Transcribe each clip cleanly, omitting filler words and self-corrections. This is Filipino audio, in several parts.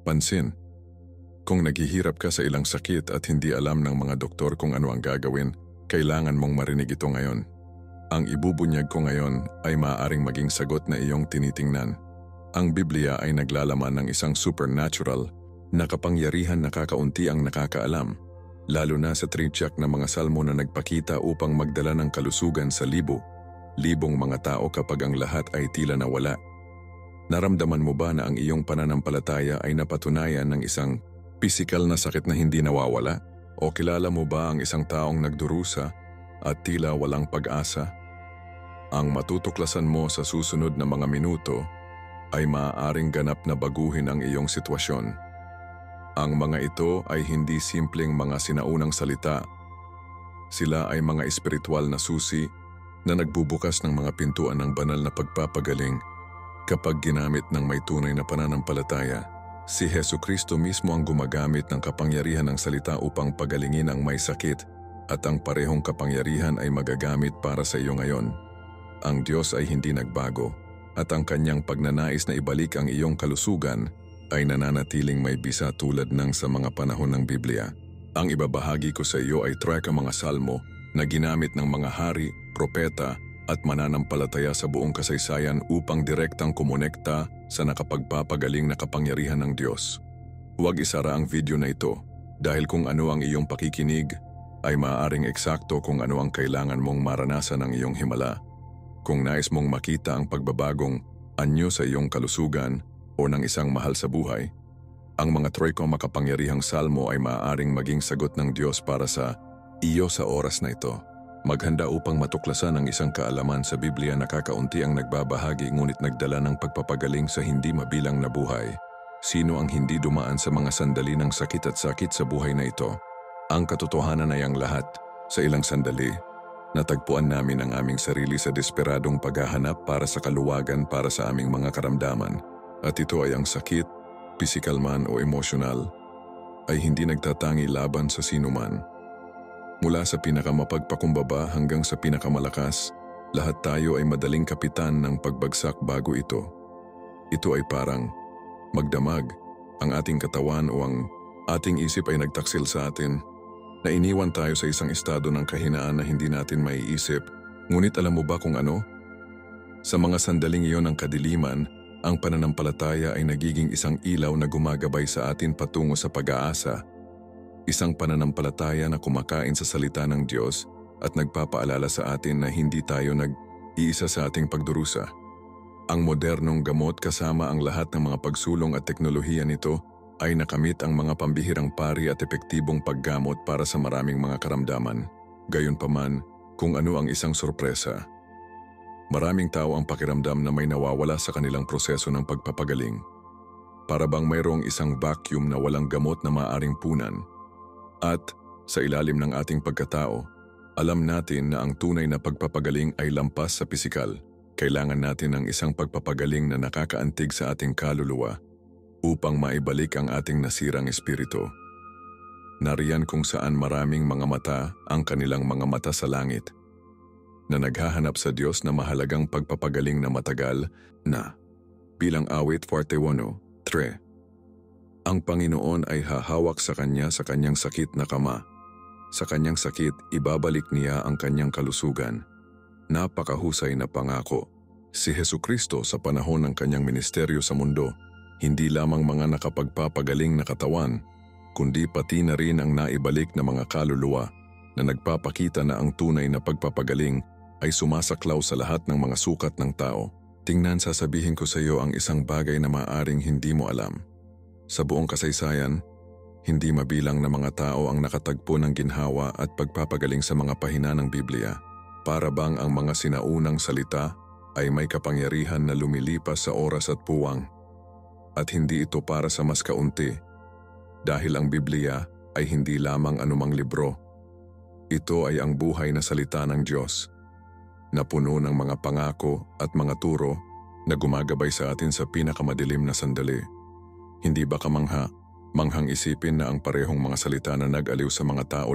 Pansin, kung naghihirap ka sa ilang sakit at hindi alam ng mga doktor kung ano ang gagawin, kailangan mong marinig ito ngayon. Ang ibubunyag ko ngayon ay maaaring maging sagot na iyong tinitingnan. Ang Biblia ay naglalaman ng isang supernatural na kapangyarihan na kakaunti ang nakakaalam, lalo na sa trityak na mga salmo na nagpakita upang magdala ng kalusugan sa libong mga tao kapag ang lahat ay tila nawala. Naramdaman mo ba na ang iyong pananampalataya ay napatunayan ng isang pisikal na sakit na hindi nawawala? O kilala mo ba ang isang taong nagdurusa at tila walang pag-asa? Ang matutuklasan mo sa susunod na mga minuto ay maaaring ganap na baguhin ang iyong sitwasyon. Ang mga ito ay hindi simpleng mga sinaunang salita. Sila ay mga espiritual na susi na nagbubukas ng mga pintuan ng banal na pagpapagaling kapag ginamit ng may tunay na pananampalataya. Si Hesukristo mismo ang gumagamit ng kapangyarihan ng salita upang pagalingin ang may sakit at ang parehong kapangyarihan ay magagamit para sa iyo ngayon. Ang Diyos ay hindi nagbago at ang kanyang pagnanais na ibalik ang iyong kalusugan ay nananatiling may bisa tulad ng sa mga panahon ng Biblia. Ang ibabahagi ko sa iyo ay track ang mga salmo na ginamit ng mga hari, propeta at mananampalataya sa buong kasaysayan upang direktang kumonekta sa nakapagpapagaling na kapangyarihan ng Diyos. Huwag isara ang video na ito dahil kung ano ang iyong pakikinig ay maaaring eksakto kung ano ang kailangan mong maranasan ng iyong himala. Kung nais mong makita ang pagbabagong anyo sa iyong kalusugan o ng isang mahal sa buhay, ang mga troiko makapangyarihang salmo ay maaaring maging sagot ng Diyos para sa iyo sa oras na ito. Maghanda upang matuklasan ang isang kaalaman sa Biblia na kakaunti ang nagbabahagi ngunit nagdala ng pagpapagaling sa hindi mabilang na buhay. Sino ang hindi dumaan sa mga sandali ng sakit at sakit sa buhay na ito? Ang katotohanan ay ang lahat, sa ilang sandali, natagpuan namin ang aming sarili sa desperadong paghahanap para sa kaluwagan para sa aming mga karamdaman. At ito ay ang sakit, pisikal man o emosyonal, ay hindi nagtatangi laban sa sinuman. Mula sa pinakamapagpakumbaba hanggang sa pinakamalakas, lahat tayo ay madaling kapitan ng pagbagsak bago ito. Ito ay parang magdamag, ang ating katawan o ang ating isip ay nagtaksil sa atin, na iniwan tayo sa isang estado ng kahinaan na hindi natin maiisip. Ngunit alam mo ba kung ano? Sa mga sandaling iyon ng kadiliman, ang pananampalataya ay nagiging isang ilaw na gumagabay sa atin patungo sa pag-aasa. Isang pananampalataya na kumakain sa salita ng Diyos at nagpapaalala sa atin na hindi tayo nag-iisa sa ating pagdurusa. Ang modernong gamot kasama ang lahat ng mga pagsulong at teknolohiya nito ay nakamit ang mga pambihirang pari at epektibong paggamot para sa maraming mga karamdaman. Gayunpaman, kung ano ang isang sorpresa. Maraming tao ang pakiramdam na may nawawala sa kanilang proseso ng pagpapagaling. Para bang mayroong isang vacuum na walang gamot na maaaring punan. At sa ilalim ng ating pagkatao, alam natin na ang tunay na pagpapagaling ay lampas sa pisikal. Kailangan natin ng isang pagpapagaling na nakakaantig sa ating kaluluwa upang maibalik ang ating nasirang espiritu. Nariyan kung saan maraming mga mata ang kanilang mga mata sa langit, na naghahanap sa Diyos na mahalagang pagpapagaling na matagal na. Bilang awit 41:3. Ang Panginoon ay hahawak sa kanya sa kanyang sakit na kama. Sa kanyang sakit, ibabalik niya ang kanyang kalusugan. Napakahusay na pangako. Si Hesukristo sa panahon ng kanyang ministeryo sa mundo, hindi lamang mga nakapagpapagaling na katawan, kundi pati na rin ang naibalik na mga kaluluwa na nagpapakita na ang tunay na pagpapagaling ay sumasaklaw sa lahat ng mga sukat ng tao. Tingnan, sasabihin ko sa iyo ang isang bagay na maaring hindi mo alam. Sa buong kasaysayan, hindi mabilang na mga tao ang nakatagpo ng ginhawa at pagpapagaling sa mga pahina ng Biblia. Para bang ang mga sinaunang salita ay may kapangyarihan na lumilipas sa oras at puwang. At hindi ito para sa mas kaunti, dahil ang Biblia ay hindi lamang anumang libro. Ito ay ang buhay na salita ng Diyos, na puno ng mga pangako at mga turo na gumagabay sa atin sa pinakamadilim na sandali. Hindi ba manghang isipin na ang parehong mga salita na nag-aliw sa mga tao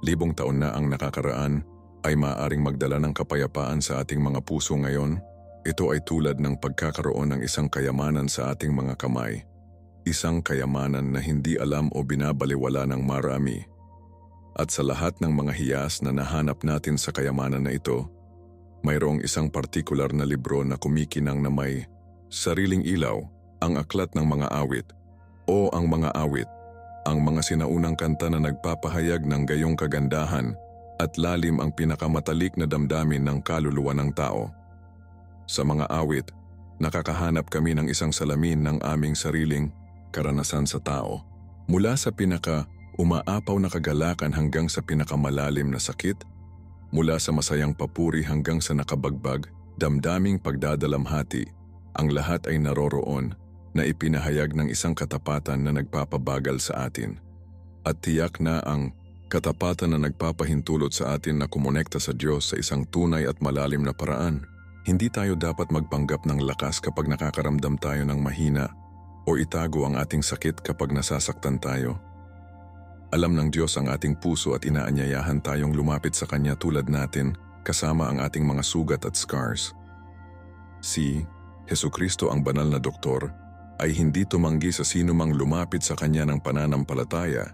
libong taon na ang nakakaraan ay maaaring magdala ng kapayapaan sa ating mga puso ngayon? Ito ay tulad ng pagkakaroon ng isang kayamanan sa ating mga kamay. isang kayamanan na hindi alam o binabaliwala ng marami. At sa lahat ng mga hiyas na nahanap natin sa kayamanan na ito, mayroong isang partikular na libro na kumikinang na may sariling ilaw, ang aklat ng mga awit, o ang mga awit, ang mga sinaunang kanta na nagpapahayag ng gayong kagandahan at lalim ang pinakamatalik na damdamin ng kaluluwa ng tao. Sa mga awit, nakakahanap kami ng isang salamin ng aming sariling karanasan sa tao. Mula sa umaapaw na kagalakan hanggang sa pinakamalalim na sakit, mula sa masayang papuri hanggang sa nakabagbag, damdaming pagdadalamhati, ang lahat ay naroroon na ipinahayag ng isang katapatan na nagpapabagal sa atin. At tiyak na ang katapatan na nagpapahintulot sa atin na kumonekta sa Diyos sa isang tunay at malalim na paraan. Hindi tayo dapat magpanggap ng lakas kapag nakakaramdam tayo ng mahina o itago ang ating sakit kapag nasasaktan tayo. Alam ng Diyos ang ating puso at inaanyayahan tayong lumapit sa Kanya tulad natin kasama ang ating mga sugat at scars. Si Hesukristo ang banal na doktor ay hindi tumanggi sa sino mang lumapit sa Kanya ng pananampalataya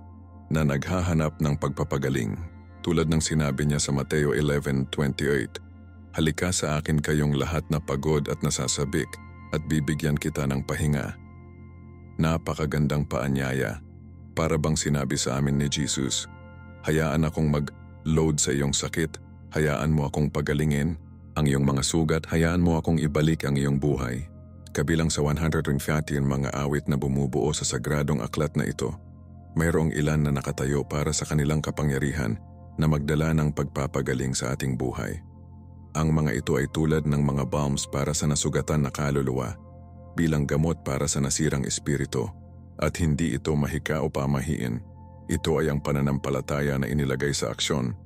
na naghahanap ng pagpapagaling. Tulad ng sinabi niya sa Mateo 11:28, "Halika sa akin kayong lahat na pagod at nasasabik at bibigyan kita ng pahinga." Napakagandang paanyaya. Para bang sinabi sa amin ni Jesus, hayaan akong mag-load sa iyong sakit, hayaan mo akong pagalingin ang iyong mga sugat, hayaan mo akong ibalik ang iyong buhay. Kabilang sa 150 mga awit na bumubuo sa sagradong aklat na ito, mayroong ilan na nakatayo para sa kanilang kapangyarihan na magdala ng pagpapagaling sa ating buhay. Ang mga ito ay tulad ng mga balms para sa nasugatan na kaluluwa, bilang gamot para sa nasirang espiritu. At hindi ito mahika o pamahiin. Ito ay ang pananampalataya na inilagay sa aksyon.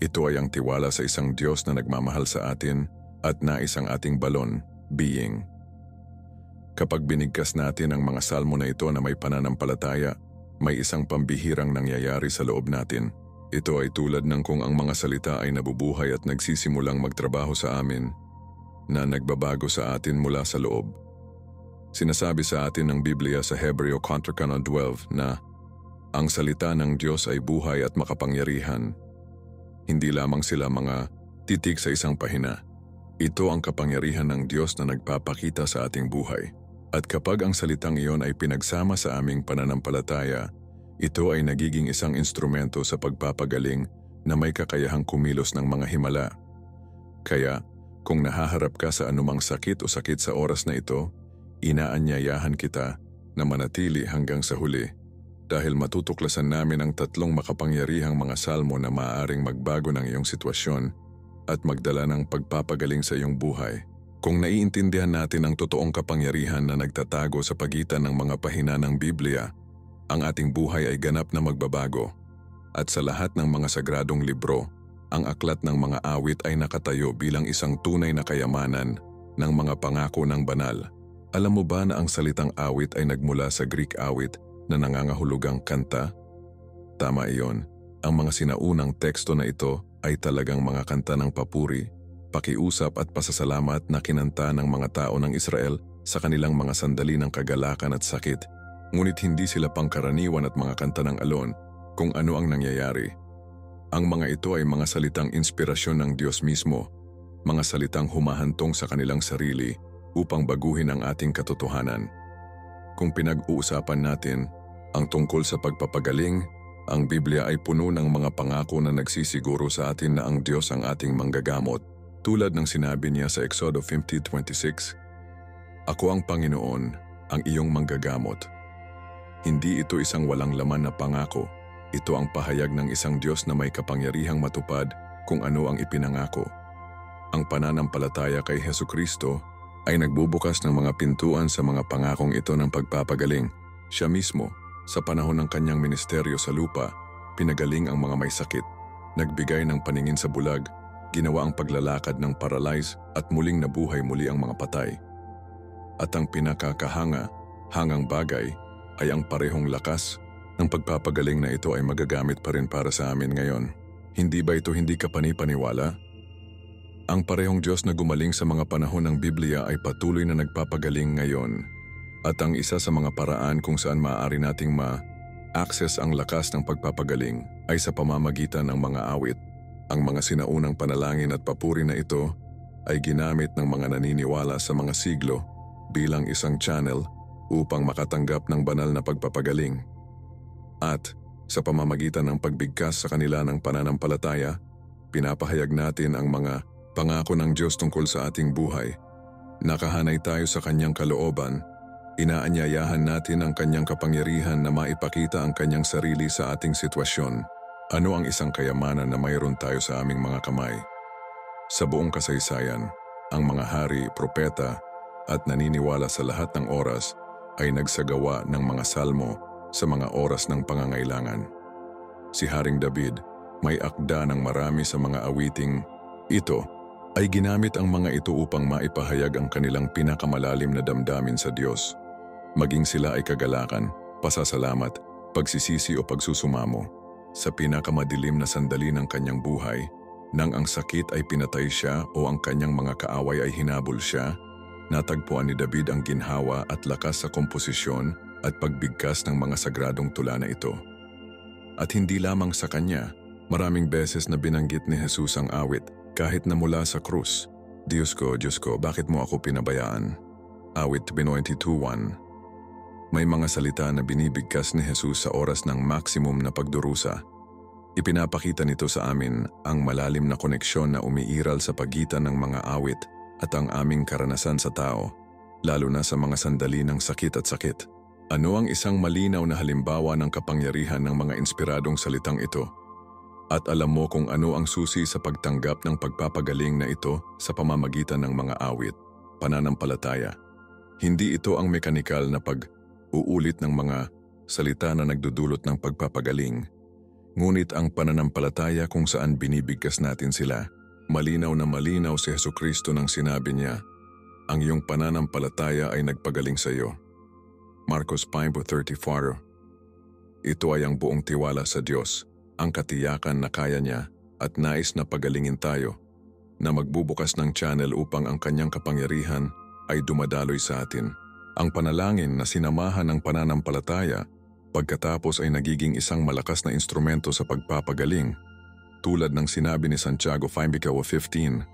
Ito ay ang tiwala sa isang Diyos na nagmamahal sa atin at nais ang ating balon, being. Kapag binigkas natin ang mga salmo na ito na may pananampalataya, may isang pambihirang nangyayari sa loob natin. Ito ay tulad ng kung ang mga salita ay nabubuhay at nagsisimulang magtrabaho sa amin, na nagbabago sa atin mula sa loob. Sinasabi sa atin ng Biblia sa Hebreo 12 na ang salita ng Diyos ay buhay at makapangyarihan. Hindi lamang sila mga titik sa isang pahina. Ito ang kapangyarihan ng Diyos na nagpapakita sa ating buhay. At kapag ang salitang iyon ay pinagsama sa aming pananampalataya, ito ay nagiging isang instrumento sa pagpapagaling na may kakayahang kumilos ng mga himala. Kaya, kung nahaharap ka sa anumang sakit o sakit sa oras na ito, inaanyayahan kita na manatili hanggang sa huli dahil matutuklasan namin ang 3 makapangyarihang mga salmo na maaaring magbago ng iyong sitwasyon at magdala ng pagpapagaling sa iyong buhay. Kung naiintindihan natin ang totoong kapangyarihan na nagtatago sa pagitan ng mga pahina ng Biblia, ang ating buhay ay ganap na magbabago. At sa lahat ng mga sagradong libro, ang aklat ng mga awit ay nakatayo bilang isang tunay na kayamanan ng mga pangako ng banal. Alam mo ba na ang salitang awit ay nagmula sa Greek awit na nangangahulugang kanta? Tama iyon. Ang mga sinaunang teksto na ito ay talagang mga kanta ng papuri, pakiusap at pasasalamat na kinanta ng mga tao ng Israel sa kanilang mga sandali ng kagalakan at sakit. Ngunit hindi sila pangkaraniwan at mga kanta ng alon kung ano ang nangyayari. Ang mga ito ay mga salitang inspirasyon ng Diyos mismo, mga salitang humahantong sa kanilang sarili upang baguhin ang ating katotohanan. Kung pinag-uusapan natin ang tungkol sa pagpapagaling, ang Biblia ay puno ng mga pangako na nagsisiguro sa atin na ang Diyos ang ating manggagamot. Tulad ng sinabi niya sa Exodo 50:26, "Ako ang Panginoon, ang iyong manggagamot." Hindi ito isang walang laman na pangako. Ito ang pahayag ng isang Diyos na may kapangyarihang matupad kung ano ang ipinangako. Ang pananampalataya kay Hesukristo ay nagbubukas ng mga pintuan sa mga pangakong ito ng pagpapagaling. Siya mismo, sa panahon ng kanyang ministeryo sa lupa, pinagaling ang mga may sakit, nagbigay ng paningin sa bulag, ginawa ang paglalakad ng paralyzed at muling nabuhay muli ang mga patay. At ang hangang bagay ay ang parehong lakas ng pagpapagaling na ito ay magagamit pa rin para sa amin ngayon. Hindi ba ito hindi ka panipaniwala? Ang parehong Diyos na gumaling sa mga panahon ng Biblia ay patuloy na nagpapagaling ngayon. At ang isa sa mga paraan kung saan maaari nating ma-access ang lakas ng pagpapagaling ay sa pamamagitan ng mga awit. Ang mga sinaunang panalangin at papuri na ito ay ginamit ng mga naniniwala sa mga siglo bilang isang channel upang makatanggap ng banal na pagpapagaling. At sa pamamagitan ng pagbigkas sa kanila ng pananampalataya, pinapahayag natin ang mga pangako ng Diyos tungkol sa ating buhay. Nakahanay tayo sa Kanyang kalooban, inaanyayahan natin ang Kanyang kapangyarihan na maipakita ang Kanyang sarili sa ating sitwasyon. Ano ang isang kayamanan na mayroon tayo sa aming mga kamay? Sa buong kasaysayan, ang mga hari, propeta at naniniwala sa lahat ng oras ay nagsagawa ng mga salmo sa mga oras ng pangangailangan. Si Haring David may akda ng marami sa mga awiting ito ay ginamit ang mga ito upang maipahayag ang kanilang pinakamalalim na damdamin sa Diyos. Maging sila ay kagalakan, pasasalamat, pagsisisi o pagsusumamo. Sa pinakamadilim na sandali ng kanyang buhay, nang ang sakit ay pinatay siya o ang kanyang mga kaaway ay hinabol siya, natagpuan ni David ang ginhawa at lakas sa komposisyon at pagbigkas ng mga sagradong tula na ito. At hindi lamang sa kanya, maraming beses na binanggit ni Jesus ang awit, kahit na mula sa krus. Diyos ko, bakit mo ako pinabayaan? Awit 22:1. May mga salita na binibigkas ni Jesus sa oras ng maximum na pagdurusa. Ipinapakita nito sa amin ang malalim na koneksyon na umiiral sa pagitan ng mga awit at ang aming karanasan sa tao, lalo na sa mga sandali ng sakit at sakit. Ano ang isang malinaw na halimbawa ng kapangyarihan ng mga inspiradong salitang ito? At alam mo kung ano ang susi sa pagtanggap ng pagpapagaling na ito sa pamamagitan ng mga awit, pananampalataya. Hindi ito ang mekanikal na pag-uulit ng mga salita na nagdudulot ng pagpapagaling, ngunit ang pananampalataya kung saan binibigkas natin sila. Malinaw na malinaw si Hesukristo nang sinabi niya, ang iyong pananampalataya ay nagpagaling sa iyo. Marcos 5:34. Ito ay ang buong tiwala sa Diyos, ang katiyakan na kaya niya at nais na pagalingin tayo, na magbubukas ng channel upang ang kanyang kapangyarihan ay dumadaloy sa atin. Ang panalangin na sinamahan ng pananampalataya pagkatapos ay nagiging isang malakas na instrumento sa pagpapagaling, tulad ng sinabi ni Santiago 5:15.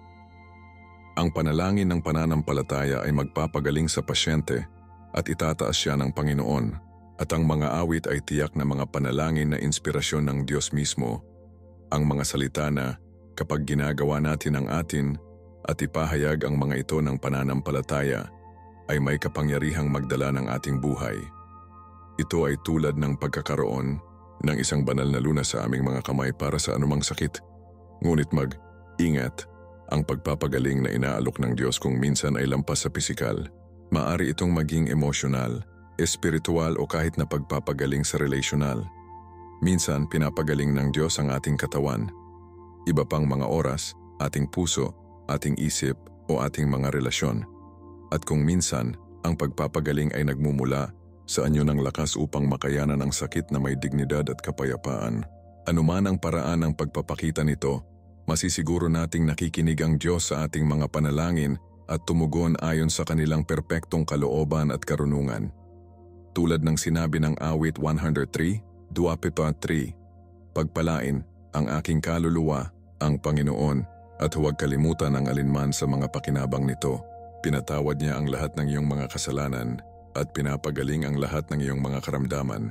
Ang panalangin ng pananampalataya ay magpapagaling sa pasyente at itataas siya ng Panginoon. At ang mga awit ay tiyak na mga panalangin na inspirasyon ng Diyos mismo. Ang mga salita na kapag ginagawa natin ang atin at ipahayag ang mga ito ng pananampalataya ay may kapangyarihang magdala ng ating buhay. Ito ay tulad ng pagkakaroon ng isang banal na lunas sa aming mga kamay para sa anumang sakit. Ngunit mag-ingat, ang pagpapagaling na inaalok ng Diyos kung minsan ay lampas sa pisikal. Maari itong maging emosyonal, espiritual o kahit na pagpapagaling sa relasyonal. Minsan pinapagaling ng Diyos ang ating katawan. Iba pang mga oras, ating puso, ating isip o ating mga relasyon. At kung minsan, ang pagpapagaling ay nagmumula sa anyo ng lakas upang makayanan ang sakit na may dignidad at kapayapaan. Anuman ang paraan ng pagpapakita nito, masisiguro nating nakikinig ang Diyos sa ating mga panalangin at tumugon ayon sa kanilang perpektong kalooban at karunungan. Tulad ng sinabi ng awit 103:2-3, pagpalain ang aking kaluluwa, ang Panginoon, at huwag kalimutan ang alinman sa mga pakinabang nito. Pinatawad niya ang lahat ng iyong mga kasalanan at pinapagaling ang lahat ng iyong mga karamdaman.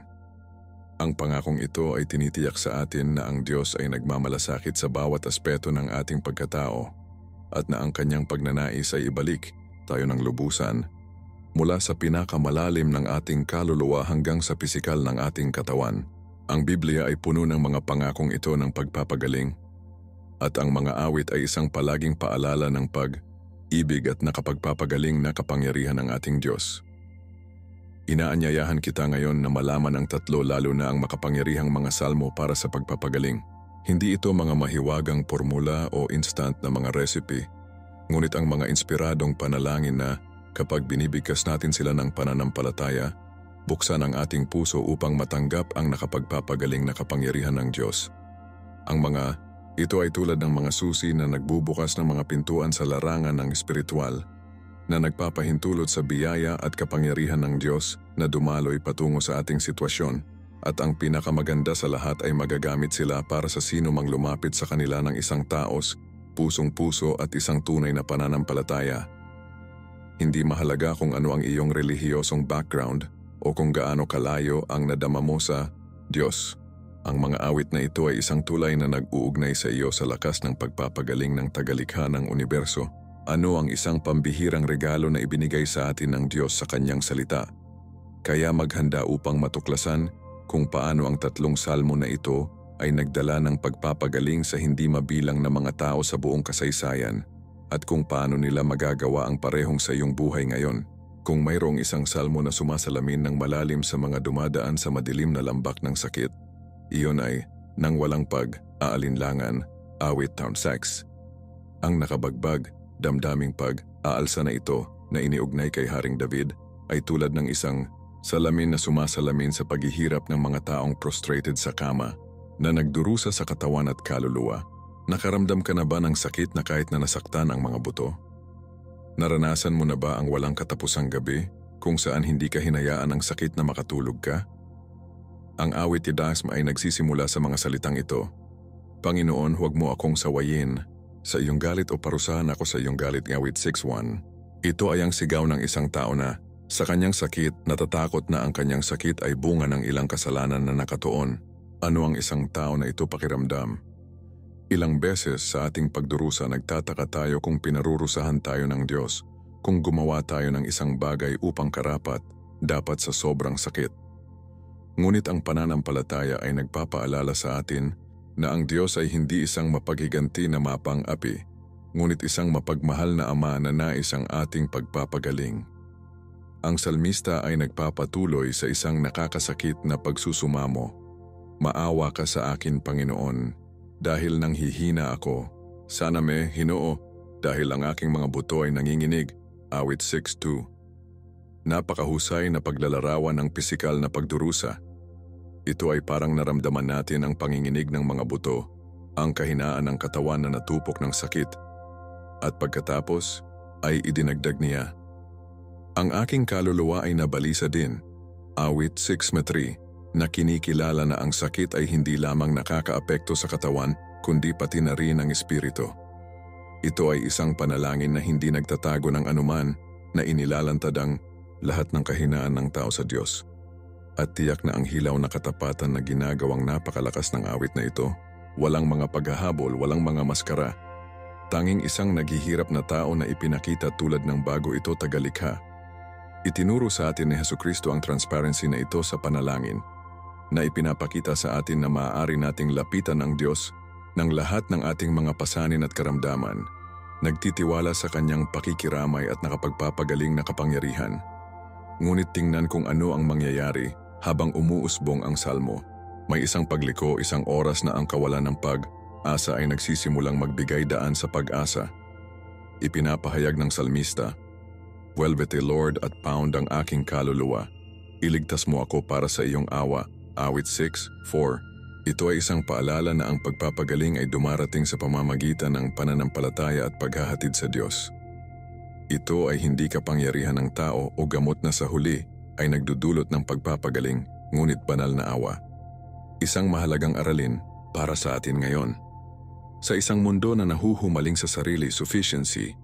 Ang pangakong ito ay tinitiyak sa atin na ang Diyos ay nagmamalasakit sa bawat aspeto ng ating pagkatao at na ang kanyang pagnanais ay ibalik tayo ng lubusan mula sa pinakamalalim ng ating kaluluwa hanggang sa pisikal ng ating katawan. Ang Biblia ay puno ng mga pangakong ito ng pagpapagaling at ang mga awit ay isang palaging paalala ng pag-ibig at nakapagpapagaling na kapangyarihan ng ating Diyos. Inaanyayahan kita ngayon na malaman ang tatlo lalo na ang makapangyarihang mga salmo para sa pagpapagaling. Hindi ito mga mahiwagang formula o instant na mga recipe, ngunit ang mga inspiradong panalangin na kapag binibigkas natin sila ng pananampalataya, buksan ang ating puso upang matanggap ang nakapagpapagaling na kapangyarihan ng Diyos. Ang mga ito ay tulad ng mga susi na nagbubukas ng mga pintuan sa larangan ng espiritual. na nagpapahintulot sa biyaya at kapangyarihan ng Diyos na dumaloy patungo sa ating sitwasyon, at ang pinakamaganda sa lahat ay magagamit sila para sa sino mang lumapit sa kanila ng isang taos, pusong-puso at isang tunay na pananampalataya. Hindi mahalaga kung ano ang iyong relihiyosong background o kung gaano kalayo ang nadama mo sa Diyos. Ang mga awit na ito ay isang tulay na nag-uugnay sa iyo sa lakas ng pagpapagaling ng tagalikha ng universo. Ano ang isang pambihirang regalo na ibinigay sa atin ng Diyos sa kanyang salita. Kaya maghanda upang matuklasan kung paano ang 3 salmo na ito ay nagdala ng pagpapagaling sa hindi mabilang na mga tao sa buong kasaysayan, at kung paano nila magagawa ang parehong sa iyong buhay ngayon. Kung mayroong isang salmo na sumasalamin ng malalim sa mga dumadaan sa madilim na lambak ng sakit, iyon ay Nang Walang Pag-aalinlangan, awit 6. Ang nakabagbag, damdaming pag-aalsa na ito na iniugnay kay Haring David ay tulad ng isang salamin na sumasalamin sa paghihirap ng mga taong prostrated sa kama na nagdurusa sa katawan at kaluluwa. Nakaramdam ka na ba ng sakit na kahit na nasaktan ang mga buto? Naranasan mo na ba ang walang katapusang gabi kung saan hindi ka hinayaan ng sakit na makatulog ka? Ang awit ni Dasma ay nagsisimula sa mga salitang ito. Panginoon, huwag mo akong sawayin. Sa iyong galit o parusahan ako sa iyong galit, awit 6:1. Ito ay ang sigaw ng isang tao na sa kanyang sakit natatakot na ang kanyang sakit ay bunga ng ilang kasalanan na nakatuon. Ano ang isang tao na ito pakiramdam? Ilang beses sa ating pagdurusa nagtataka tayo kung pinarurusahan tayo ng Diyos, kung gumawa tayo ng isang bagay upang karapat, dapat sa sobrang sakit. Ngunit ang pananampalataya ay nagpapaalala sa atin na ang Diyos ay hindi isang mapaghiganti na mapang-api, ngunit isang mapagmahal na Ama na nais ang ating pagpapagaling. Ang salmista ay nagpapatuloy sa isang nakakasakit na pagsusumamo. Maawa ka sa akin, Panginoon, dahil nanghihina ako. Sana me, Hinoo, dahil ang aking mga buto ay nanginginig, awit 6:2. Napakahusay na paglalarawan ng pisikal na pagdurusa. Ito ay parang naramdaman natin ang panginginig ng mga buto, ang kahinaan ng katawan na natupok ng sakit. At pagkatapos ay idinagdag niya, ang aking kaluluwa ay nabalisa din, awit 6:3, na kinikilala na ang sakit ay hindi lamang nakakaapekto sa katawan, kundi pati na rin ang espiritu. Ito ay isang panalangin na hindi nagtatago ng anuman, na inilalantad ang lahat ng kahinaan ng tao sa Diyos. At tiyak na ang hilaw na katapatan na ginagawang napakalakas ng awit na ito, walang mga paghahabol, walang mga maskara. Tanging isang naghihirap na tao na ipinakita tulad ng bago ito tagalikha. Itinuro sa atin ni Hesukristo ang transparency na ito sa panalangin, na ipinapakita sa atin na maaari nating lapitan ang Diyos ng lahat ng ating mga pasanin at karamdaman, nagtitiwala sa kanyang pakikiramay at nakapagpapagaling na kapangyarihan. Ngunit tingnan kung ano ang mangyayari habang umuusbong ang salmo. May isang pagliko, isang oras na ang kawalan ng pag-asa ay nagsisimulang magbigay daan sa pag-asa. Ipinapahayag ng salmista, "Vuelvete Lord at pound ang aking kaluluwa. Iligtas mo ako para sa iyong awa." Awit 6:4. Ito ay isang paalala na ang pagpapagaling ay dumarating sa pamamagitan ng pananampalataya at paghahatid sa Diyos. Ito ay hindi kapangyarihan ng tao o gamot na sa huli ay nagdudulot ng pagpapagaling, ngunit banal na awa. Isang mahalagang aralin para sa atin ngayon. Sa isang mundo na nahuhumaling sa sarili, sufficiency,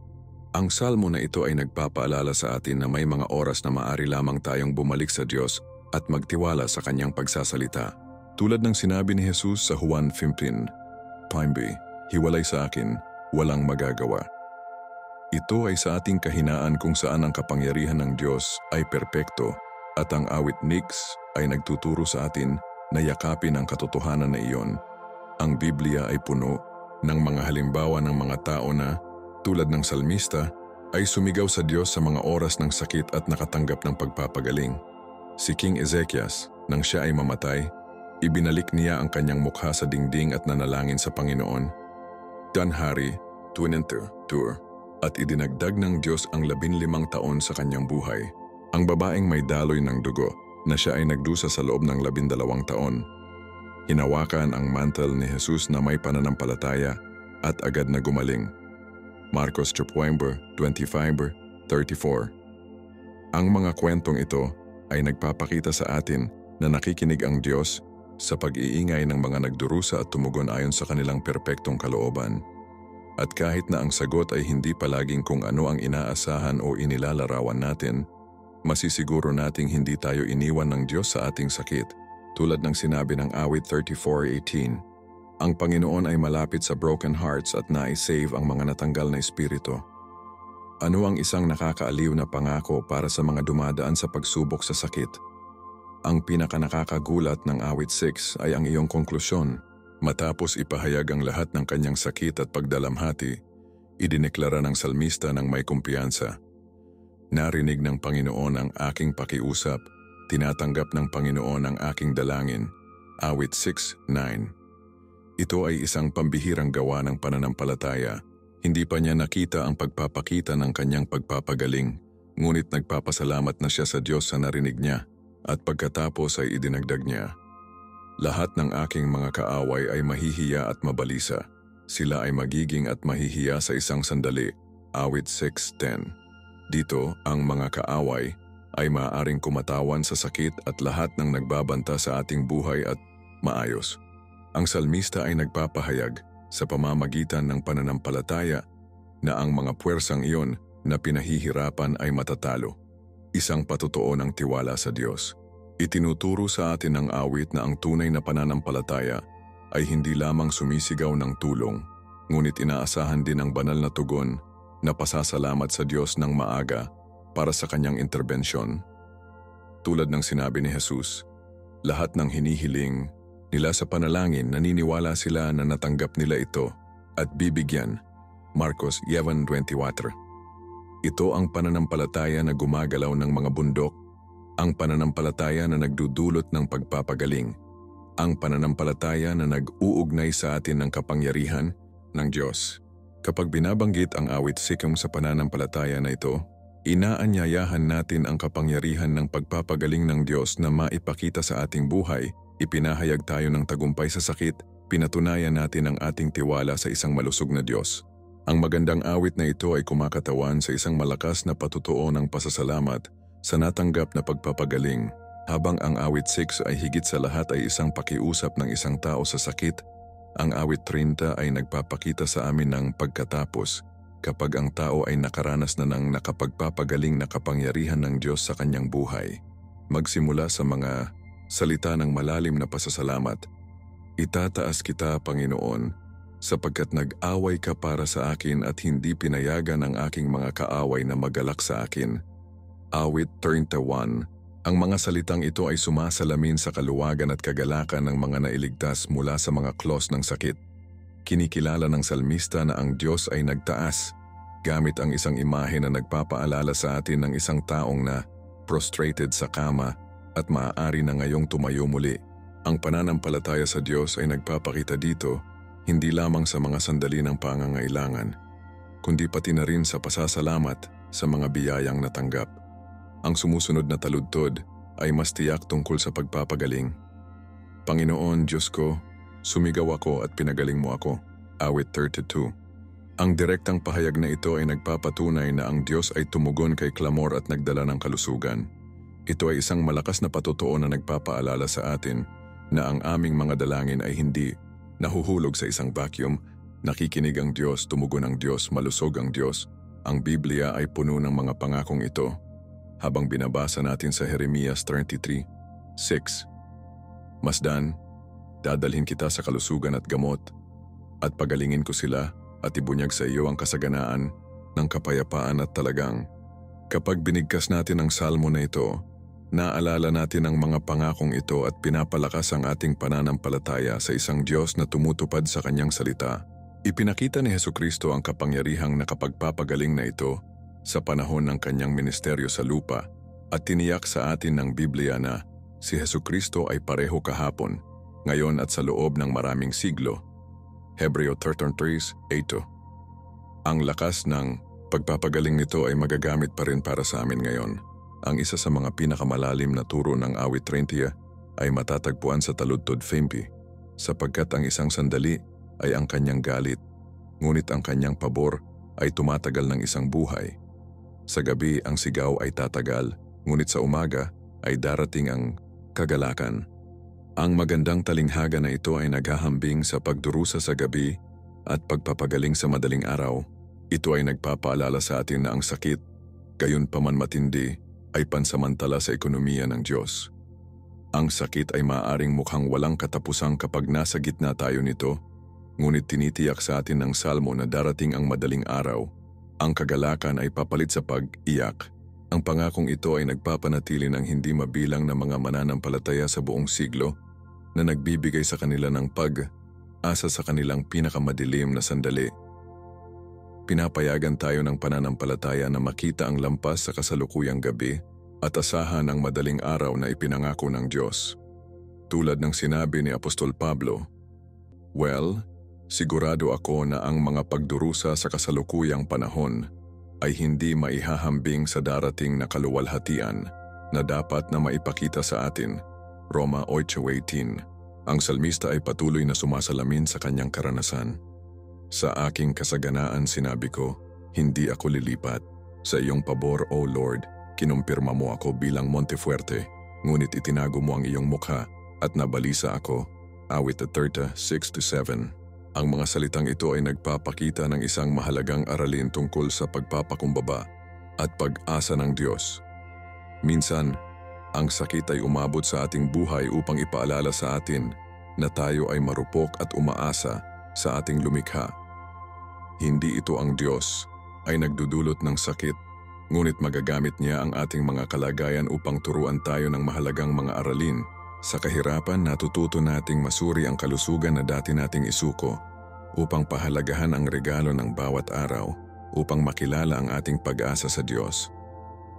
ang salmo na ito ay nagpapaalala sa atin na may mga oras na maaari lamang tayong bumalik sa Diyos at magtiwala sa kanyang pagsasalita. Tulad ng sinabi ni Jesus sa Juan 15:5, "Hiwalay sa akin, walang magagawa." Ito ay sa ating kahinaan kung saan ang kapangyarihan ng Diyos ay perpekto, at ang awit Nix ay nagtuturo sa atin na yakapin ang katotohanan na iyon. Ang Biblia ay puno ng mga halimbawa ng mga tao na, tulad ng salmista, ay sumigaw sa Diyos sa mga oras ng sakit at nakatanggap ng pagpapagaling. Si King Ezekias, nang siya ay mamatay, ibinalik niya ang kanyang mukha sa dingding at nanalangin sa Panginoon. Danhari, 22, at idinagdag ng Diyos ang 15 taon sa kanyang buhay. Ang babaeng may daloy ng dugo na siya ay nagdusa sa loob ng 12 taon. Hinawakan ang mantle ni Jesus na may pananampalataya at agad na gumaling. Marcos 25, 34. Ang mga kwentong ito ay nagpapakita sa atin na nakikinig ang Diyos sa pag-iingay ng mga nagdurusa at tumugon ayon sa kanilang perpektong kalooban. At kahit na ang sagot ay hindi palaging kung ano ang inaasahan o inilalarawan natin, masisiguro nating hindi tayo iniwan ng Diyos sa ating sakit. Tulad ng sinabi ng awit 34:18, ang Panginoon ay malapit sa broken hearts at nai-save ang mga natanggal na espiritu. Ano ang isang nakakaaliw na pangako para sa mga dumadaan sa pagsubok sa sakit? Ang pinakanakakagulat ng awit 6 ay ang iyong konklusyon. Matapos ipahayag ang lahat ng kanyang sakit at pagdalamhati, idineklara ng salmista ng may kumpiyansa. Narinig ng Panginoon ang aking pakiusap, tinatanggap ng Panginoon ang aking dalangin. Awit 6:9. Ito ay isang pambihirang gawa ng pananampalataya. Hindi pa niya nakita ang pagpapakita ng kanyang pagpapagaling, ngunit nagpapasalamat na siya sa Diyos sa narinig niya. At pagkatapos ay idinagdag niya, lahat ng aking mga kaaway ay mahihiya at mabalisa. Sila ay magiging at mahihiya sa isang sandali. Awit 6:10. Dito, ang mga kaaway ay maaaring kumatawan sa sakit at lahat ng nagbabanta sa ating buhay at maayos. Ang salmista ay nagpapahayag sa pamamagitan ng pananampalataya na ang mga puwersang iyon na pinahihirapan ay matatalo. Isang patotoo ng tiwala sa Diyos. Itinuturo sa atin ng awit na ang tunay na pananampalataya ay hindi lamang sumisigaw ng tulong, ngunit inaasahan din ang banal na tugon na pasasalamat sa Diyos ng maaga para sa kanyang interbensyon. Tulad ng sinabi ni Jesus, lahat ng hinihiling nila sa panalangin naniniwala sila na natanggap nila ito at bibigyan. Marcos 11:24. Ito ang pananampalataya na gumagalaw ng mga bundok, ang pananampalataya na nagdudulot ng pagpapagaling, ang pananampalataya na nag-uugnay sa atin ng kapangyarihan ng Diyos. Kapag binabanggit ang awit 6 sa pananampalataya na ito, inaanyayahan natin ang kapangyarihan ng pagpapagaling ng Diyos na maipakita sa ating buhay, ipinahayag tayo ng tagumpay sa sakit, pinatunayan natin ang ating tiwala sa isang malusog na Diyos. Ang magandang awit na ito ay kumakatawan sa isang malakas na patutuo ng pasasalamat sa natanggap na pagpapagaling, habang ang awit 6 ay higit sa lahat ay isang pakiusap ng isang tao sa sakit. Ang awit 30 ay nagpapakita sa amin ng pagkatapos, kapag ang tao ay nakaranas na ng nakapagpapagaling na kapangyarihan ng Diyos sa kanyang buhay. Magsimula sa mga salita ng malalim na pasasalamat. Itataas kita, Panginoon, sapagkat nag-away ka para sa akin at hindi pinayagan ang aking mga kaaway na magalak sa akin. Awit 31. Ang mga salitang ito ay sumasalamin sa kaluwagan at kagalakan ng mga nailigtas mula sa mga claws ng sakit. Kinikilala ng salmista na ang Diyos ay nagtaas, gamit ang isang imahe na nagpapaalala sa atin ng isang taong na prostrated sa kama at maaari na ngayong tumayo muli. Ang pananampalataya sa Diyos ay nagpapakita dito, hindi lamang sa mga sandali ng pangangailangan, kundi pati na rin sa pasasalamat sa mga biyayang natanggap. Ang sumusunod na taludtod ay mas tiyak tungkol sa pagpapagaling. Panginoon, Diyos ko, sumigaw ako at pinagaling mo ako. Awit 32. Ang direktang pahayag na ito ay nagpapatunay na ang Diyos ay tumugon kay klamor at nagdala ng kalusugan. Ito ay isang malakas na patotoo na nagpapaalala sa atin na ang aming mga dalangin ay hindi nahuhulog sa isang vacuum. Nakikinig ang Diyos, tumugon ang Diyos, malusog ang Diyos. Ang Biblia ay puno ng mga pangakong ito. Habang binabasa natin sa Jeremias 33:6, Masdan, dadalhin kita sa kalusugan at gamot, at pagalingin ko sila at ibunyag sa iyo ang kasaganaan ng kapayapaan at talagang. Kapag binigkas natin ang salmo na ito, naalala natin ang mga pangakong ito at pinapalakas ang ating pananampalataya sa isang Diyos na tumutupad sa kanyang salita. Ipinakita ni Hesukristo ang kapangyarihang nakapagpapagaling na ito sa panahon ng kanyang ministeryo sa lupa at tiniyak sa atin ng Biblia na si Hesukristo ay pareho kahapon, ngayon at sa loob ng maraming siglo. Hebreo 13:8. Ang lakas ng pagpapagaling nito ay magagamit pa rin para sa amin ngayon. Ang isa sa mga pinakamalalim na turo ng awit 30 ay matatagpuan sa taludtod 50, sapagkat ang isang sandali ay ang kanyang galit, ngunit ang kanyang pabor ay tumatagal ng isang buhay. Sa gabi ang sigaw ay tatagal, ngunit sa umaga ay darating ang kagalakan. Ang magandang talinghaga na ito ay naghahambing sa pagdurusa sa gabi at pagpapagaling sa madaling araw. Ito ay nagpapaalala sa atin na ang sakit, gayon pa man matindi, ay pansamantala sa ekonomiya ng Diyos. Ang sakit ay maaaring mukhang walang katapusang kapag nasa gitna tayo nito, ngunit tinitiyak sa atin ng Salmo na darating ang madaling araw. Ang kagalakan ay papalit sa pag-iyak. Ang pangakong ito ay nagpapanatili ng hindi mabilang na mga mananampalataya sa buong siglo na nagbibigay sa kanila ng pag-asa sa kanilang pinakamadilim na sandali. Pinapayagan tayo ng pananampalataya na makita ang lampas sa kasalukuyang gabi at asahan ang madaling araw na ipinangako ng Diyos. Tulad ng sinabi ni Apostol Pablo, "Well, sigurado ako na ang mga pagdurusa sa kasalukuyang panahon ay hindi maihahambing sa darating na kaluwalhatian na dapat na maipakita sa atin." Roma 8:18. Ang salmista ay patuloy na sumasalamin sa kanyang karanasan. "Sa aking kasaganaan sinabi ko, hindi ako lilipat. Sa iyong pabor, O Lord, kinumpirma mo ako bilang Montefuerte, ngunit itinago mo ang iyong mukha at nabalisa ako." Awit 30:6-7. Ang mga salitang ito ay nagpapakita ng isang mahalagang aralin tungkol sa pagpapakumbaba at pag-asa ng Diyos. Minsan, ang sakit ay umabot sa ating buhay upang ipaalala sa atin na tayo ay marupok at umaasa sa ating lumikha. Hindi ito ang Diyos ay nagdudulot ng sakit, ngunit magagamit niya ang ating mga kalagayan upang turuan tayo ng mahalagang mga aralin. Sa kahirapan, natututo nating masuri ang kalusugan na dati nating isuko upang pahalagahan ang regalo ng bawat araw upang makilala ang ating pag-asa sa Diyos.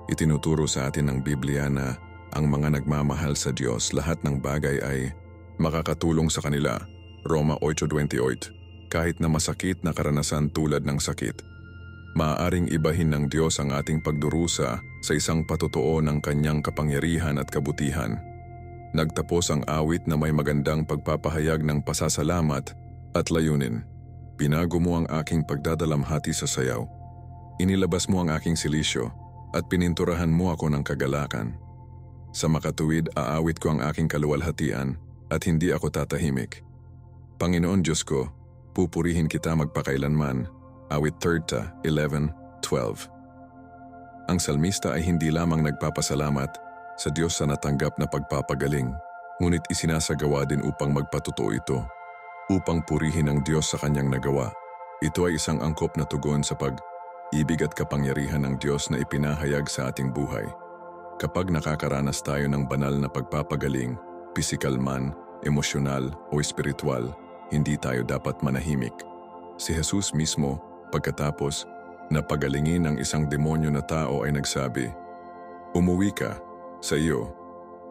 Itinuturo sa atin ng Biblia na ang mga nagmamahal sa Diyos, lahat ng bagay ay makakatulong sa kanila. Roma 8:28. Kahit na masakit na karanasan tulad ng sakit, maaaring ibahin ng Diyos ang ating pagdurusa sa isang patotoo ng kanyang kapangyarihan at kabutihan. Nagtapos ang awit na may magandang pagpapahayag ng pasasalamat at layunin. "Binago mo ang aking pagdadalamhati sa sayaw. Inilabas mo ang aking silisyo at pininturahan mo ako ng kagalakan. Sa makatuwid, aawit ko ang aking kaluwalhatian at hindi ako tatahimik. Panginoon Diyos ko, pupurihin kita magpakailanman." Awit 30:11-12. Ang salmista ay hindi lamang nagpapasalamat sa Diyos sa natanggap na pagpapagaling, ngunit isinasagawa din upang magpatotoo ito, upang purihin ang Diyos sa kanyang nagawa. Ito ay isang angkop na tugon sa pag-ibig at kapangyarihan ng Diyos na ipinahayag sa ating buhay. Kapag nakakaranas tayo ng banal na pagpapagaling, pisikal man, emosyonal o espiritual, hindi tayo dapat manahimik. Si Jesus mismo, pagkatapos na pagalingin ang isang demonyo na tao ay nagsabi, "Umuwi ka sa iyo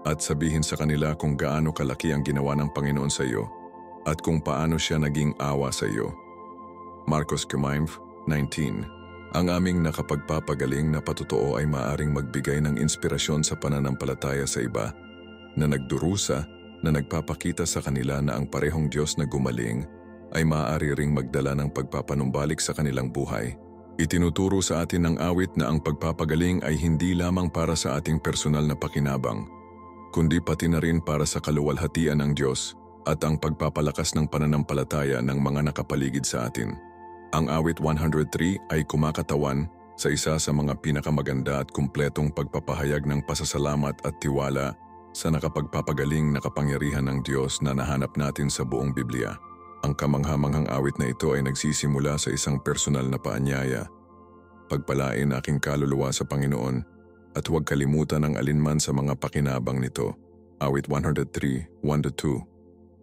at sabihin sa kanila kung gaano kalaki ang ginawa ng Panginoon sa iyo at kung paano siya naging awa sa iyo." Marcos 9:19. Ang aming nakapagpapagaling na patotoo ay maaring magbigay ng inspirasyon sa pananampalataya sa iba na nagdurusa, na nagpapakita sa kanila na ang parehong Diyos na gumaling ay maaari ring magdala ng pagpapanumbalik sa kanilang buhay. Itinuturo sa atin ng awit na ang pagpapagaling ay hindi lamang para sa ating personal na pakinabang, kundi pati na rin para sa kaluwalhatian ng Diyos at ang pagpapalakas ng pananampalataya ng mga nakapaligid sa atin. Ang awit 103 ay kumakatawan sa isa sa mga pinakamaganda at kumpletong pagpapahayag ng pasasalamat at tiwala sa nakapagpapagaling na kapangyarihan ng Diyos na nahanap natin sa buong Biblia. Ang kamanghamanghang awit na ito ay nagsisimula sa isang personal na paanyaya. "Pagpalain aking kaluluwa sa Panginoon at huwag kalimutan ang alinman sa mga pakinabang nito." Awit 103:1-2.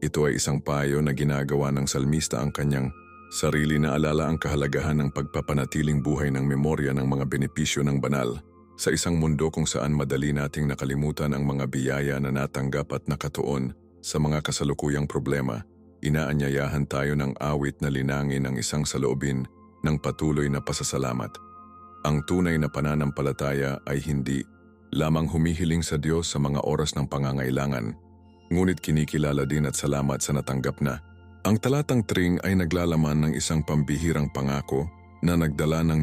Ito ay isang payo na ginagawa ng salmista ang kanyang sarili na alala ang kahalagahan ng pagpapanatiling buhay ng memorya ng mga benepisyo ng banal. Sa isang mundo kung saan madali nating nakalimutan ang mga biyaya na natanggap at nakatuon sa mga kasalukuyang problema, inaanyayahan tayo ng awit na linangin ang isang saloobin ng patuloy na pasasalamat. Ang tunay na pananampalataya ay hindi lamang humihiling sa Diyos sa mga oras ng pangangailangan, ngunit kinikilala din at salamat sa natanggap na. Ang talatang 3 ay naglalaman ng isang pambihirang pangako na nagdala ng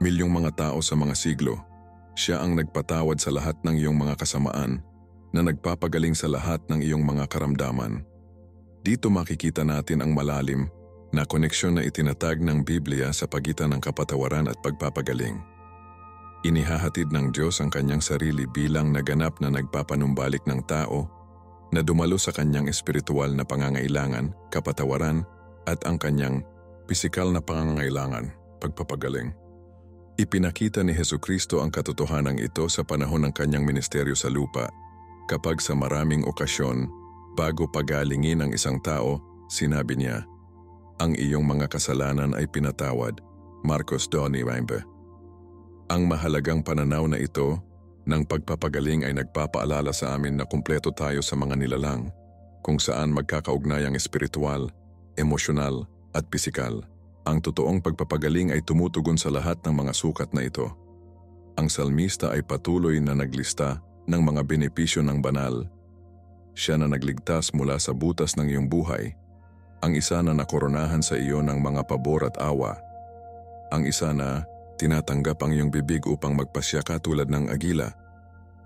milyong mga tao sa mga siglo. Siya ang nagpatawad sa lahat ng iyong mga kasamaan, na nagpapagaling sa lahat ng iyong mga karamdaman. Dito makikita natin ang malalim na koneksyon na itinatag ng Biblia sa pagitan ng kapatawaran at pagpapagaling. Inihahatid ng Diyos ang kanyang sarili bilang naganap na nagpapanumbalik ng tao na dumalo sa kanyang espiritual na pangangailangan, kapatawaran at ang kanyang pisikal na pangangailangan, pagpapagaling. Ipinakita ni Hesukristo ang katotohanan ito sa panahon ng kanyang ministeryo sa lupa, kapag sa maraming okasyon, bago pagalingin ang isang tao, sinabi niya, "Ang iyong mga kasalanan ay pinatawad." Marcos 2:9. Ang mahalagang pananaw na ito ng pagpapagaling ay nagpapaalala sa amin na kumpleto tayo sa mga nilalang, kung saan magkakaugnay ang espiritual, emosyonal at pisikal. Ang totoong pagpapagaling ay tumutugon sa lahat ng mga sukat na ito. Ang salmista ay patuloy na naglista ng mga benepisyo ng banal. Siya na nagligtas mula sa butas ng iyong buhay. Ang isa na nakoronahan sa iyo ng mga pabor at awa. Ang isa na tinatanggap ang iyong bibig upang magpasya ka tulad ng agila.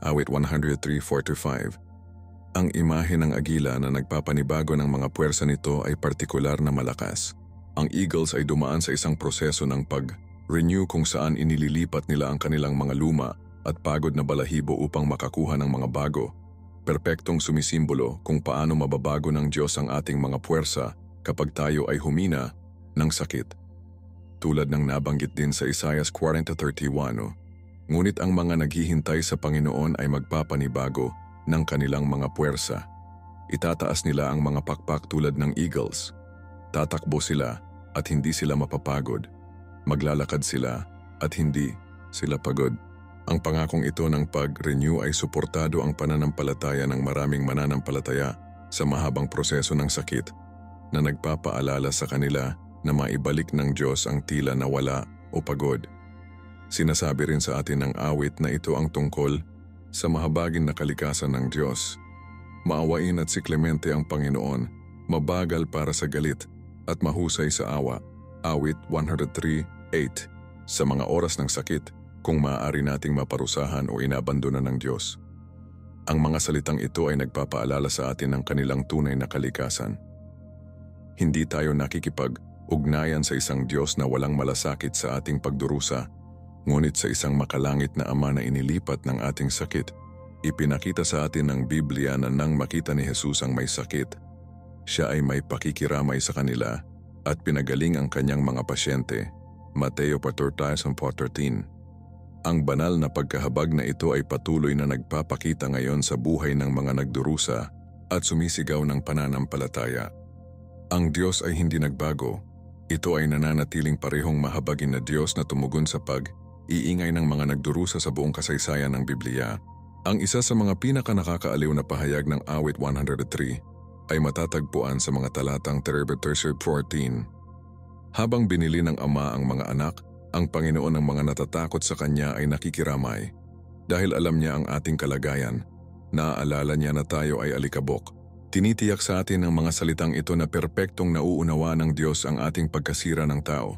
Awit 103:4-5. Ang imahe ng agila na nagpapanibago ng mga puwersa nito ay partikular na malakas. Ang eagles ay dumaan sa isang proseso ng pag-renew kung saan inililipat nila ang kanilang mga luma at pagod na balahibo upang makakuha ng mga bago. Perpektong sumisimbolo kung paano mababago ng Diyos ang ating mga puwersa kapag tayo ay humina ng sakit. Tulad ng nabanggit din sa Isaiah 40:31, ngunit ang mga naghihintay sa Panginoon ay magpapanibago ng kanilang mga puwersa. Itataas nila ang mga pakpak tulad ng eagles. Tatakbo sila at hindi sila mapapagod. Maglalakad sila at hindi sila pagod. Ang pangakong ito ng pag-renew ay suportado ang pananampalataya ng maraming mananampalataya sa mahabang proseso ng sakit na nagpapaalala sa kanila na maibalik ng Diyos ang tila na wala o pagod. Sinasabi rin sa atin ng awit na ito ang tungkol sa mahabagin na kalikasan ng Diyos. Maawain at si Clemente ang Panginoon, mabagal para sa galit at mahusay sa awa. Awit 103:8. Sa mga oras ng sakit, kung maaari nating maparusahan o inabandona ng Diyos. Ang mga salitang ito ay nagpapaalala sa atin ng kanilang tunay na kalikasan. Hindi tayo nakikipag-ugnayan sa isang Diyos na walang malasakit sa ating pagdurusa, ngunit sa isang makalangit na Ama na inilipat ng ating sakit. Ipinakita sa atin ng Biblia na nang makita ni Jesus ang may sakit, siya ay may pakikiramay sa kanila at pinagaling ang kanyang mga pasyente. Mateo 14:13. Ang banal na pagkahabag na ito ay patuloy na nagpapakita ngayon sa buhay ng mga nagdurusa at sumisigaw ng pananampalataya. Ang Diyos ay hindi nagbago. Ito ay nananatiling parehong mahabagin na Diyos na tumugon sa pag-iingay ng mga nagdurusa sa buong kasaysayan ng Biblia. Ang isa sa mga pinakanakakaaliw na pahayag ng awit 103 ay matatagpuan sa mga talatang 13-14. Habang binili ng Ama ang mga anak, ang Panginoon ng mga natatakot sa Kanya ay nakikiramay. Dahil alam niya ang ating kalagayan, naaalala niya na tayo ay alikabok. Tinitiyak sa atin ng mga salitang ito na perpektong nauunawa ng Diyos ang ating pagkasira ng tao.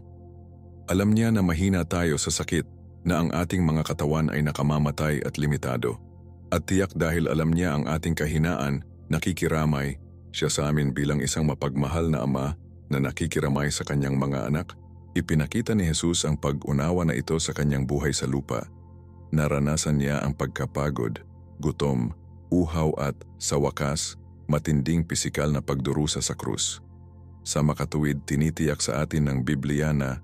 Alam niya na mahina tayo sa sakit, na ang ating mga katawan ay nakamamatay at limitado. At tiyak dahil alam niya ang ating kahinaan, nakikiramay siya sa amin bilang isang mapagmahal na Ama na nakikiramay sa kanyang mga anak. Ipinakita ni Jesus ang pag-unawa na ito sa kanyang buhay sa lupa. Naranasan niya ang pagkapagod, gutom, uhaw at, sa wakas, matinding pisikal na pagdurusa sa krus. Sa makatuwid, tinitiyak sa atin ng Biblia na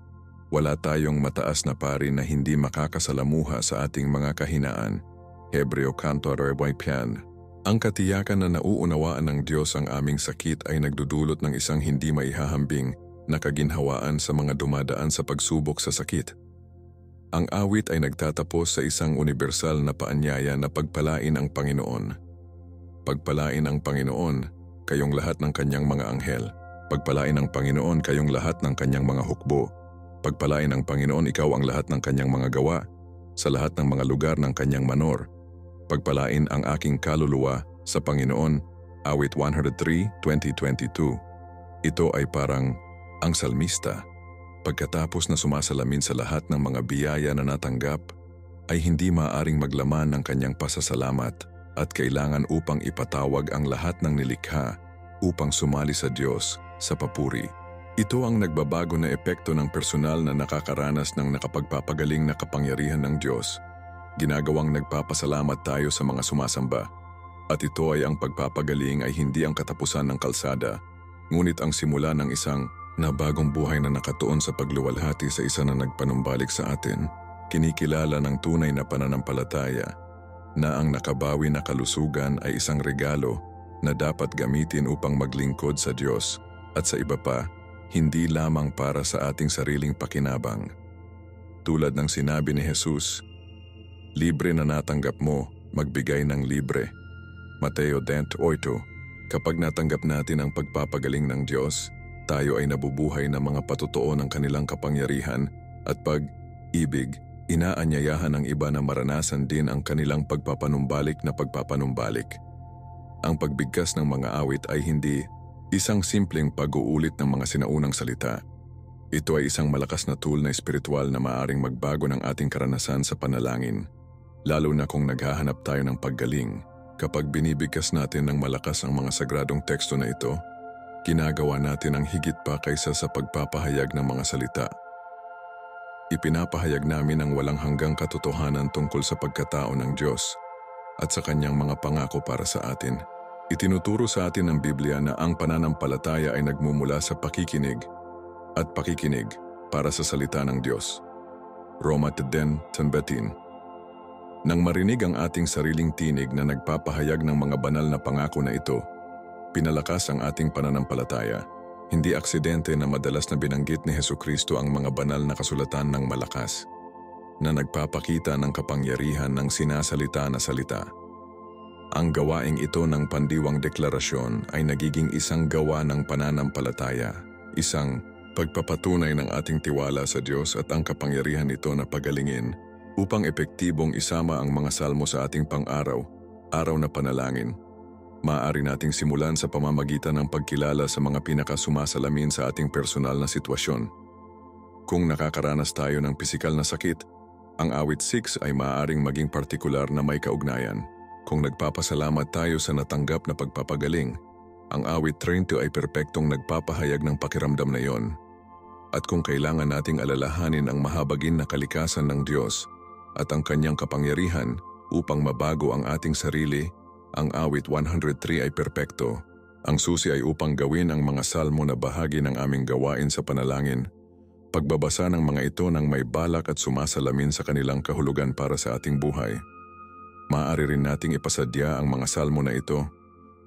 wala tayong mataas na pari na hindi makakasalamuha sa ating mga kahinaan. Hebreo 4:5. Ang katiyakan na nauunawaan ng Diyos ang aming sakit ay nagdudulot ng isang hindi maihahambing na kaginhawaan sa mga dumadaan sa pagsubok sa sakit. Ang awit ay nagtatapos sa isang universal na paanyaya na pagpalain ang Panginoon. Pagpalain ang Panginoon, kayong lahat ng kanyang mga anghel. Pagpalain ang Panginoon, kayong lahat ng kanyang mga hukbo. Pagpalain ang Panginoon, ikaw ang lahat ng kanyang mga gawa, sa lahat ng mga lugar ng kanyang manor. Pagpalain ang aking kaluluwa sa Panginoon. Awit 103:20-22. Ito ay parang ang salmista. pagkatapos na sumasalamin sa lahat ng mga biyaya na natanggap, ay hindi maaaring maglaman ng kanyang pasasalamat at kailangan upang ipatawag ang lahat ng nilikha upang sumali sa Diyos sa papuri. Ito ang nagbabago na epekto ng personal na nakakaranas ng nakapagpapagaling na kapangyarihan ng Diyos. Ginagawang nagpapasalamat tayo sa mga sumasamba. At ito ay ang pagpapagaling ay hindi ang katapusan ng kalsada, ngunit ang simula ng isang na bagong buhay na nakatuon sa pagluwalhati sa isa na nagpanumbalik sa atin. Kinikilala ng tunay na pananampalataya na ang nakabawi na kalusugan ay isang regalo na dapat gamitin upang maglingkod sa Diyos at sa iba pa, hindi lamang para sa ating sariling pakinabang. Tulad ng sinabi ni Jesus, libre na natanggap mo, magbigay ng libre. Mateo 10:8. Kapag natanggap natin ang pagpapagaling ng Diyos, tayo ay nabubuhay ng mga patutuo ng kanilang kapangyarihan at pag-ibig. Inaanyayahan ng iba na maranasan din ang kanilang pagpapanumbalik na pagpapanumbalik. Ang pagbigkas ng mga awit ay hindi isang simpleng pag-uulit ng mga sinaunang salita. Ito ay isang malakas na tool na espiritual na maaaring magbago ng ating karanasan sa panalangin, lalo na kung naghahanap tayo ng paggaling. Kapag binibigkas natin ng malakas ang mga sagradong teksto na ito, ginagawa natin ang higit pa kaysa sa pagpapahayag ng mga salita. Ipinapahayag namin ang walang hanggang katotohanan tungkol sa pagkatao ng Diyos at sa kanyang mga pangako para sa atin. Itinuturo sa atin ng Biblia na ang pananampalataya ay nagmumula sa pakikinig at pakikinig para sa salita ng Diyos. Roma 10:10. Nang marinig ang ating sariling tinig na nagpapahayag ng mga banal na pangako na ito, pinalakas ang ating pananampalataya. Hindi aksidente na madalas na binanggit ni Hesukristo ang mga banal na kasulatan ng malakas, na nagpapakita ng kapangyarihan ng sinasalita na salita. Ang gawaing ito ng pandiwang deklarasyon ay nagiging isang gawa ng pananampalataya, isang pagpapatunay ng ating tiwala sa Diyos at ang kapangyarihan nito na pagalingin upang epektibong isama ang mga salmo sa ating pang-araw na panalangin. Maaari nating simulan sa pamamagitan ng pagkilala sa mga pinakasumasalamin sa ating personal na sitwasyon. Kung nakakaranas tayo ng pisikal na sakit, ang awit 6 ay maaaring maging partikular na may kaugnayan. Kung nagpapasalamat tayo sa natanggap na pagpapagaling, ang awit 30 ay perpektong nagpapahayag ng pakiramdam na iyon. At kung kailangan nating alalahanin ang mahabagin na kalikasan ng Diyos at ang kanyang kapangyarihan upang mabago ang ating sarili, ang awit 103 ay perpekto. Ang susi ay upang gawin ang mga salmo na bahagi ng aming gawain sa panalangin. Pagbabasa ng mga ito ng may balak at sumasalamin sa kanilang kahulugan para sa ating buhay. Maaari rin nating ipasadya ang mga salmo na ito,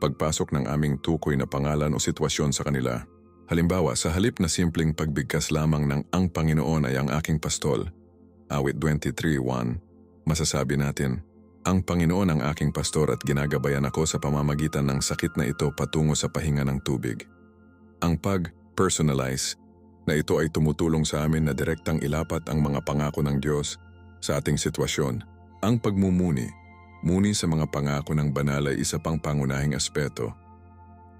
pagpasok ng aming tukoy na pangalan o sitwasyon sa kanila. Halimbawa, sa halip na simpleng pagbigkas lamang ng "Ang Panginoon ay ang aking pastol", awit 23:1, masasabi natin, "Ang Panginoon ang aking pastor at ginagabayan ako sa pamamagitan ng sakit na ito patungo sa pahinga ng tubig." Ang pag-personalize na ito ay tumutulong sa amin na direktang ilapat ang mga pangako ng Diyos sa ating sitwasyon. Ang pagmumuni sa mga pangako ng banal ay isa pang pangunahing aspeto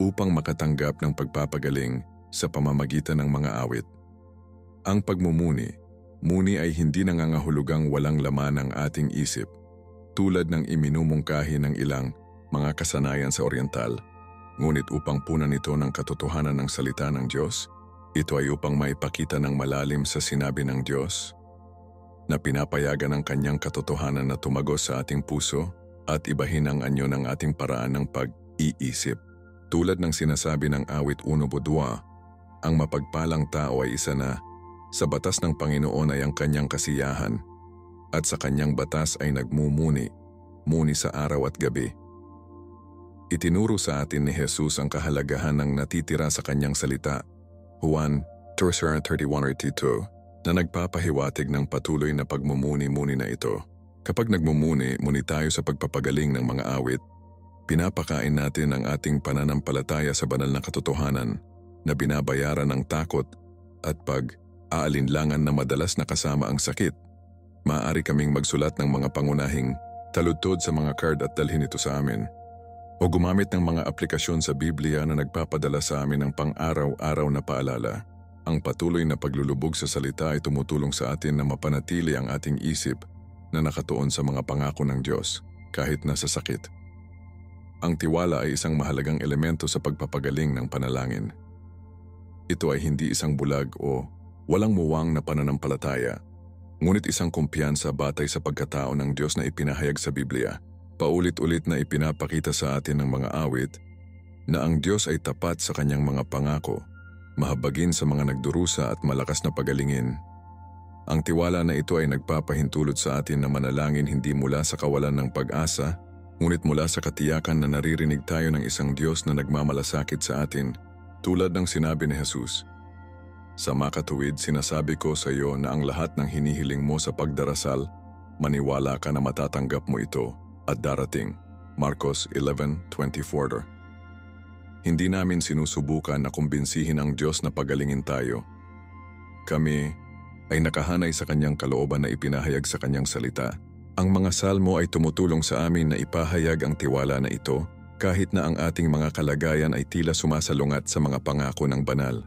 upang makatanggap ng pagpapagaling sa pamamagitan ng mga awit. Ang pagmumuni ay hindi nangangahulugang walang laman ang ating isip, tulad ng iminumungkahi ng ilang mga kasanayan sa Oriental. Ngunit upang punan ito ng katotohanan ng salita ng Diyos, ito ay upang maipakita ng malalim sa sinabi ng Diyos na pinapayagan ang kanyang katotohanan na tumagos sa ating puso at ibahin ang anyo ng ating paraan ng pag-iisip. Tulad ng sinasabi ng awit 1:2, ang mapagpalang tao ay isa na sa batas ng Panginoon ay ang kanyang kasiyahan at sa kanyang batas ay nagmumuni sa araw at gabi. Itinuro sa atin ni Jesus ang kahalagahan ng natitira sa kanyang salita, Juan 3:31-32, na nagpapahiwatig ng patuloy na pagmumuni na ito. Kapag nagmumuni tayo sa pagpapagaling ng mga awit, pinapakain natin ang ating pananampalataya sa banal na katotohanan na binabayaran ng takot at pag-aalinlangan na madalas nakasama ang sakit. Maaari kaming magsulat ng mga pangunahing taludtod sa mga card at dalhin ito sa amin, o gumamit ng mga aplikasyon sa Biblia na nagpapadala sa amin ng pang-araw-araw na paalala. Ang patuloy na paglulubog sa salita ay tumutulong sa atin na mapanatili ang ating isip na nakatuon sa mga pangako ng Diyos kahit nasa sakit. Ang tiwala ay isang mahalagang elemento sa pagpapagaling ng panalangin. Ito ay hindi isang bulag o walang muwang na pananampalataya, ngunit isang kumpiyansa batay sa pagkatao ng Diyos na ipinahayag sa Biblia. Paulit-ulit na ipinapakita sa atin ng mga awit na ang Diyos ay tapat sa kanyang mga pangako, mahabagin sa mga nagdurusa at malakas na pagalingin. Ang tiwala na ito ay nagpapahintulot sa atin na manalangin hindi mula sa kawalan ng pag-asa, ngunit mula sa katiyakan na naririnig tayo ng isang Diyos na nagmamalasakit sa atin, tulad ng sinabi ni Jesus. Sa makatuwid, sinasabi ko sa iyo na ang lahat ng hinihiling mo sa pagdarasal, maniwala ka na matatanggap mo ito at darating. Marcos 11:24. Hindi namin sinusubukan na kumbinsihin ang Diyos na pagalingin tayo. Kami ay nakahanay sa kanyang kalooban na ipinahayag sa kanyang salita. Ang mga salmo ay tumutulong sa amin na ipahayag ang tiwala na ito kahit na ang ating mga kalagayan ay tila sumasalungat sa mga pangako ng banal.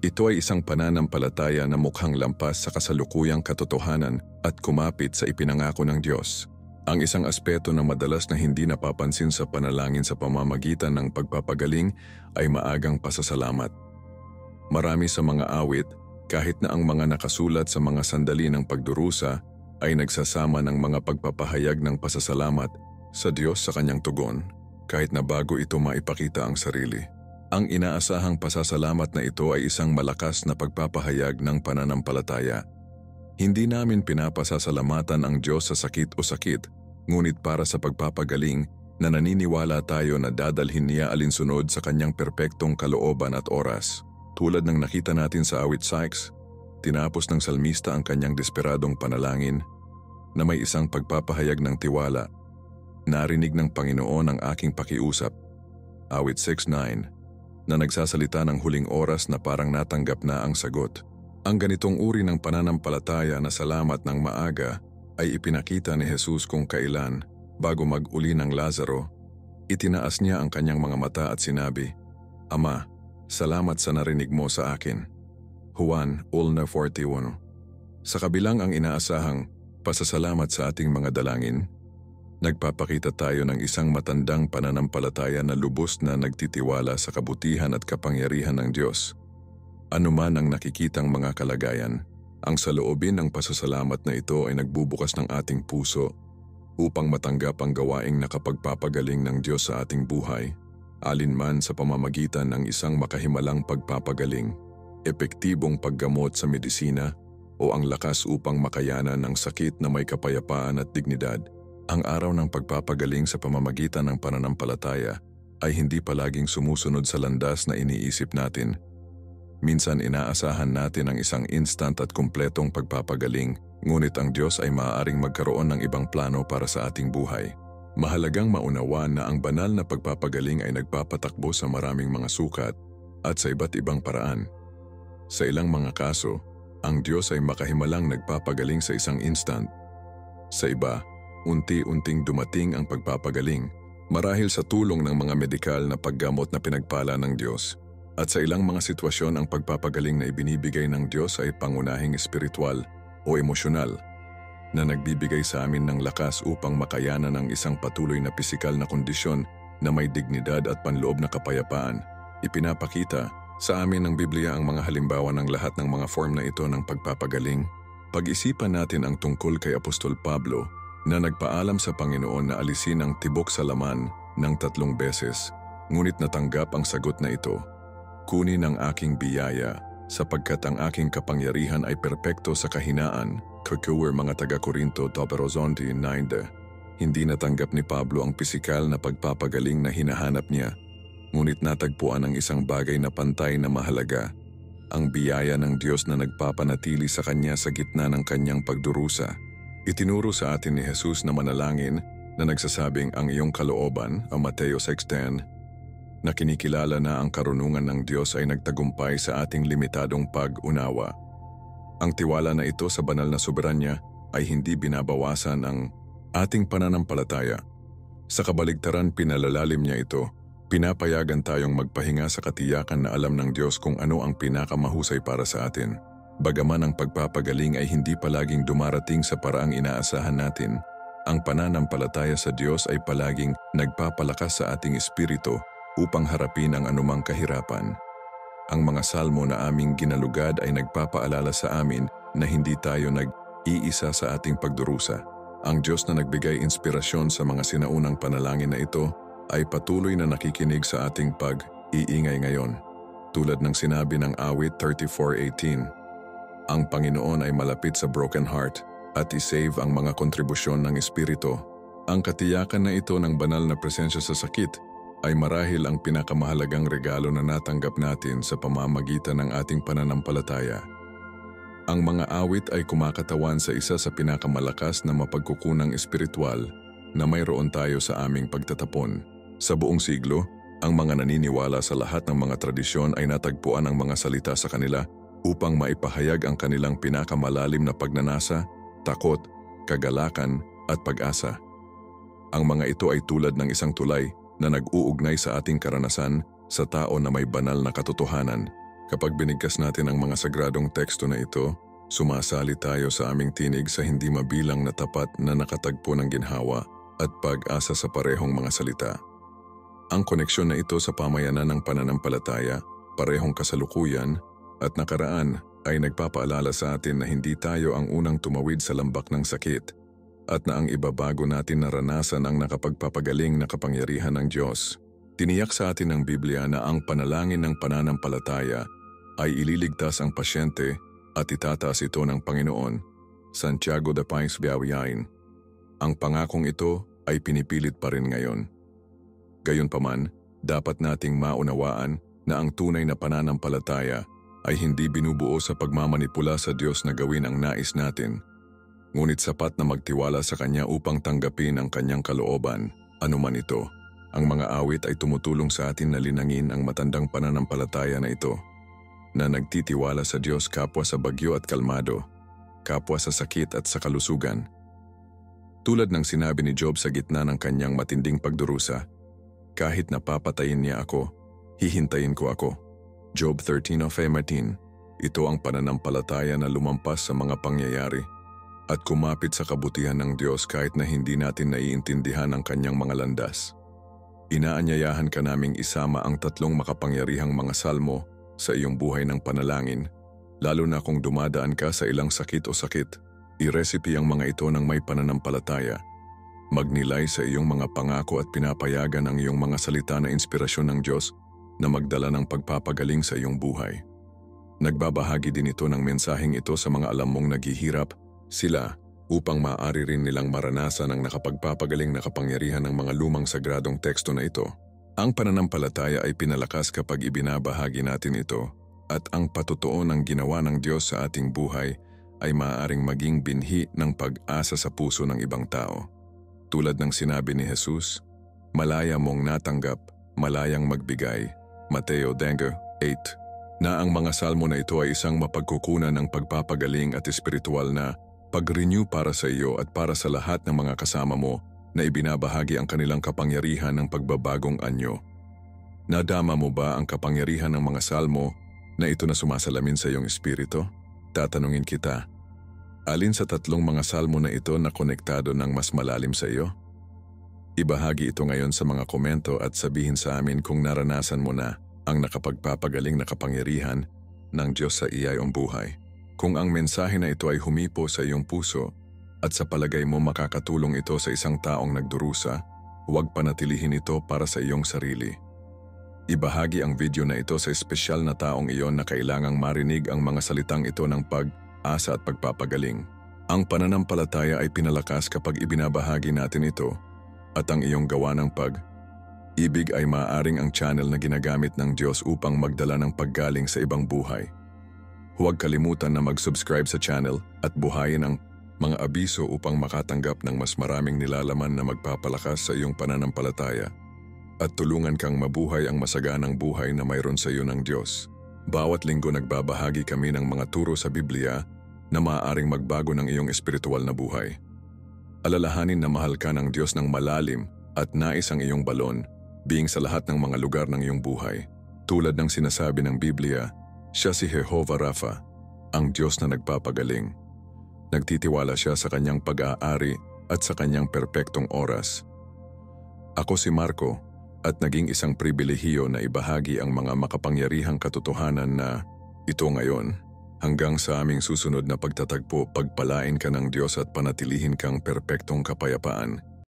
Ito ay isang pananampalataya na mukhang lampas sa kasalukuyang katotohanan at kumapit sa ipinangako ng Diyos. Ang isang aspeto na madalas na hindi napapansin sa panalangin sa pamamagitan ng pagpapagaling ay maagang pasasalamat. Marami sa mga awit, kahit na ang mga nakasulat sa mga sandali ng pagdurusa, ay nagsasama ng mga pagpapahayag ng pasasalamat sa Diyos sa kanyang tugon, kahit na bago ito maipakita ang sarili. Ang inaasahang pasasalamat na ito ay isang malakas na pagpapahayag ng pananampalataya. Hindi namin pinapasasalamatan ang Diyos sa sakit o sakit, ngunit para sa pagpapagaling na naniniwala tayo na dadalhin niya alinsunod sa kanyang perpektong kalooban at oras. Tulad ng nakita natin sa awit 6, tinapos ng salmista ang kanyang desperadong panalangin na may isang pagpapahayag ng tiwala. Narinig ng Panginoon ang aking pakiusap. Awit 6:9, na nagsasalita ng huling oras na parang natanggap na ang sagot. Ang ganitong uri ng pananampalataya na salamat ng maaga ay ipinakita ni Jesus kung kailan, bago mag-uli ng Lazaro, itinaas niya ang kanyang mga mata at sinabi, Ama, salamat sa narinig mo sa akin. Juan 1:41. Sa kabilang ang inaasahang pasasalamat sa ating mga dalangin, nagpapakita tayo ng isang matandang pananampalataya na lubos na nagtitiwala sa kabutihan at kapangyarihan ng Diyos. Ano man ang nakikitang mga kalagayan, ang saloobin ng pasasalamat na ito ay nagbubukas ng ating puso upang matanggap ang gawaing nakapagpapagaling ng Diyos sa ating buhay, alinman sa pamamagitan ng isang makahimalang pagpapagaling, epektibong paggamot sa medisina, o ang lakas upang makayanan ng sakit na may kapayapaan at dignidad. Ang araw ng pagpapagaling sa pamamagitan ng pananampalataya ay hindi palaging sumusunod sa landas na iniisip natin. Minsan inaasahan natin ang isang instant at kumpletong pagpapagaling, ngunit ang Diyos ay maaaring magkaroon ng ibang plano para sa ating buhay. Mahalagang maunawaan na ang banal na pagpapagaling ay nagpapatakbo sa maraming mga sukat at sa iba't ibang paraan. Sa ilang mga kaso, ang Diyos ay makahimalang nagpapagaling sa isang instant. Sa iba, unti-unting dumating ang pagpapagaling marahil sa tulong ng mga medikal na paggamot na pinagpala ng Diyos. At sa ilang mga sitwasyon, ang pagpapagaling na ibinibigay ng Diyos ay pangunahing espiritual o emosyonal na nagbibigay sa amin ng lakas upang makayanan ang isang patuloy na pisikal na kondisyon na may dignidad at panloob na kapayapaan. Ipinapakita sa amin ng Biblia ang mga halimbawa ng lahat ng mga form na ito ng pagpapagaling. Pag-isipan natin ang tungkol kay Apostol Pablo na nagpaalam sa Panginoon na alisin ang tibok sa laman ng 3 beses, ngunit natanggap ang sagot na ito. Kunin ang aking biyaya, sapagkat ang aking kapangyarihan ay perpekto sa kahinaan. Kukuwer mga taga-Korinto 9:9. Hindi natanggap ni Pablo ang pisikal na pagpapagaling na hinahanap niya, ngunit natagpuan ang isang bagay na pantay na mahalaga, ang biyaya ng Diyos na nagpapanatili sa kanya sa gitna ng kanyang pagdurusa. Itinuro sa atin ni Jesus na manalangin na nagsasabing ang iyong kalooban, ang Mateo 6:10, na kinikilala na ang karunungan ng Diyos ay nagtagumpay sa ating limitadong pag-unawa. Ang tiwala na ito sa banal na soberanya ay hindi binabawasan ang ating pananampalataya. Sa kabaligtaran, pinalalalim niya ito Pinapayagan tayong magpahinga sa katiyakan na alam ng Diyos kung ano ang pinakamahusay para sa atin. Bagaman ang pagpapagaling ay hindi palaging dumarating sa paraang inaasahan natin, ang pananampalataya sa Diyos ay palaging nagpapalakas sa ating espiritu upang harapin ang anumang kahirapan. Ang mga salmo na aming ginalugad ay nagpapaalala sa amin na hindi tayo nag-iisa sa ating pagdurusa. Ang Diyos na nagbigay inspirasyon sa mga sinaunang panalangin na ito ay patuloy na nakikinig sa ating pag-iingay ngayon. Tulad ng sinabi ng awit 34:18, ang Panginoon ay malapit sa broken heart at isave ang mga kontribusyon ng Espiritu. Ang katiyakan na ito ng banal na presensya sa sakit ay marahil ang pinakamahalagang regalo na natanggap natin sa pamamagitan ng ating pananampalataya. Ang mga awit ay kumakatawan sa isa sa pinakamalakas na mapagkukunang espiritual na mayroon tayo sa aming pagtatapon. Sa buong siglo, ang mga naniniwala sa lahat ng mga tradisyon ay natagpuan ang mga salita sa kanila upang maipahayag ang kanilang pinakamalalim na pagnanasa, takot, kagalakan at pag-asa. Ang mga ito ay tulad ng isang tulay na nag-uugnay sa ating karanasan sa tao na may banal na katotohanan. Kapag binigkas natin ang mga sagradong teksto na ito, sumasali tayo sa aming tinig sa hindi mabilang na tapat na nakatagpo ng ginhawa at pag-asa sa parehong mga salita. Ang koneksyon na ito sa pamayanan ng pananampalataya, parehong kasalukuyan at nakaraan ay nagpapaalala sa atin na hindi tayo ang unang tumawid sa lambak ng sakit at na ang ibabago natin naranasan ang nakapagpapagaling na kapangyarihan ng Diyos. Tiniyak sa atin ng Biblia na ang panalangin ng pananampalataya ay ililigtas ang pasyente at itataas ito ng Panginoon. Santiago de Pais Biawiain. Ang pangakong ito ay pinipilit pa rin ngayon. Gayunpaman, dapat nating maunawaan na ang tunay na pananampalataya ay hindi binubuo sa pagmamanipula sa Diyos na gawin ang nais natin, ngunit sapat na magtiwala sa Kanya upang tanggapin ang Kanyang kalooban, anuman ito. Ang mga awit ay tumutulong sa atin na linangin ang matandang pananampalataya na ito, na nagtitiwala sa Diyos kapwa sa bagyo at kalmado, kapwa sa sakit at sa kalusugan. Tulad ng sinabi ni Job sa gitna ng kanyang matinding pagdurusa, kahit napapatayin niya ako, hihintayin ko ako. Job 13:18. Ito ang pananampalataya na lumampas sa mga pangyayari at kumapit sa kabutihan ng Diyos kahit na hindi natin naiintindihan ang kanyang mga landas. Inaanyayahan ka naming isama ang tatlong makapangyarihang mga salmo sa iyong buhay ng panalangin, lalo na kung dumadaan ka sa ilang sakit o sakit. I-recipe ang mga ito ng may pananampalataya. Magnilay sa iyong mga pangako at pinapayagan ang iyong mga salita na inspirasyon ng Diyos na magdala ng pagpapagaling sa iyong buhay. Nagbabahagi din ito ng mensaheng ito sa mga alam mong naghihirap sila upang maaari rin nilang maranasan ang nakapagpapagaling na kapangyarihan ng mga lumang sagradong teksto na ito. Ang pananampalataya ay pinalakas kapag ibinabahagi natin ito at ang patotoo ng ginawa ng Diyos sa ating buhay ay maaaring maging binhi ng pag-asa sa puso ng ibang tao. Tulad ng sinabi ni Jesus, malaya mong natanggap, malayang magbigay. Mateo 10:8. Na ang mga salmo na ito ay isang mapagkukunan ng pagpapagaling at espiritual na pag-renew para sa iyo at para sa lahat ng mga kasama mo na ibinabahagi ang kanilang kapangyarihan ng pagbabagong anyo. Nadama mo ba ang kapangyarihan ng mga salmo na ito na sumasalamin sa iyong espiritu? Tatanungin kita, alin sa tatlong mga salmo na ito na konektado ng mas malalim sa iyo? Ibahagi ito ngayon sa mga komento at sabihin sa amin kung naranasan mo na ang nakapagpapagaling na kapangyarihan ng Diyos sa iyong buhay. Kung ang mensahe na ito ay humipo sa iyong puso at sa palagay mo makakatulong ito sa isang taong nagdurusa, huwag panatilihin ito para sa iyong sarili. Ibahagi ang video na ito sa espesyal na taong iyon na kailangang marinig ang mga salitang ito ng pag-asa at pagpapagaling. Ang pananampalataya ay pinalakas kapag ibinabahagi natin ito at ang iyong gawa ng pag-ibig ay maaaring ang channel na ginagamit ng Diyos upang magdala ng paggaling sa ibang buhay. Huwag kalimutan na mag-subscribe sa channel at buhayin ang mga abiso upang makatanggap ng mas maraming nilalaman na magpapalakas sa iyong pananampalataya at tulungan kang mabuhay ang masaganang buhay na mayroon sa iyo ng Diyos. Bawat linggo nagbabahagi kami ng mga turo sa Biblia na maaaring magbago ng iyong espiritual na buhay. Alalahanin na mahal ka ng Diyos ng malalim at nais ang iyong balon Being sa lahat ng mga lugar ng iyong buhay. Tulad ng sinasabi ng Biblia, siya si Jehovah Rapha, ang Diyos na nagpapagaling. Nagtitiwala siya sa kanyang pag-aari at sa kanyang perpektong oras. Ako si Marco at naging isang pribilehiyo na ibahagi ang mga makapangyarihang katotohanan na ito ngayon. Hanggang sa aming susunod na pagtatagpo, pagpalain ka ng Diyos at panatilihin kang perpektong kapayapaan.